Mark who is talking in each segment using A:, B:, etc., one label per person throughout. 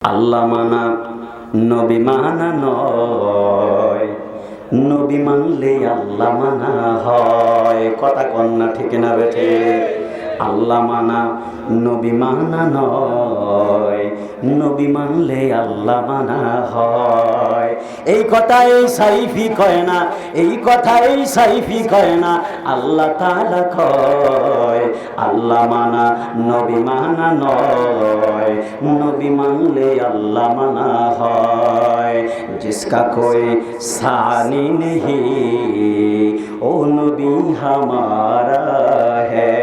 A: আল্লাহ মানা নবী মানা নয়, নবী মানলে আল্লাহ মানা হয়। কথা কন্যা ঠিক না বেঠে? আল্লাহ মানা নবী মানা নয়, নবী মানলে আল্লাহ মানা হয়। এই কথা এই সাইফি কয় না, এই কথা এই সাইফি কয় না, আল্লাহ তাআলা কয় আল্লাহ মানা নবী মানা নয়, নবী মানলে আল্লাহ মানা হয়। जिसका कोई सानी नहीं ओ नबी हमारा है,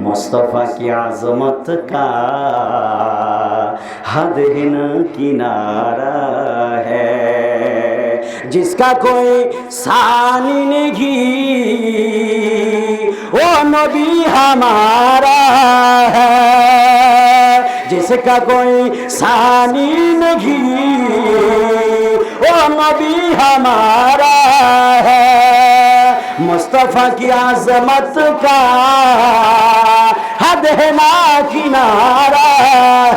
A: मुस्तफा की आजमत का हद ही न किनारा है। जिसका कोई सानी नहीं ओ नबी हमारा है, जिसका कोई सानी नहीं ओ नबी हमारा है, मुस्तफा की आजमत का हद है ना किनारा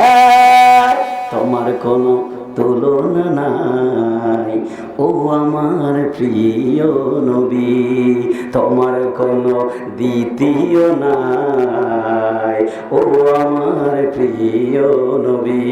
A: है। তোমার কোনো তুলনা নাই ও আমার প্রিয় নবী, তোমার কোনো দ্বিতীয় নাই ও আমার প্রিয় নবী।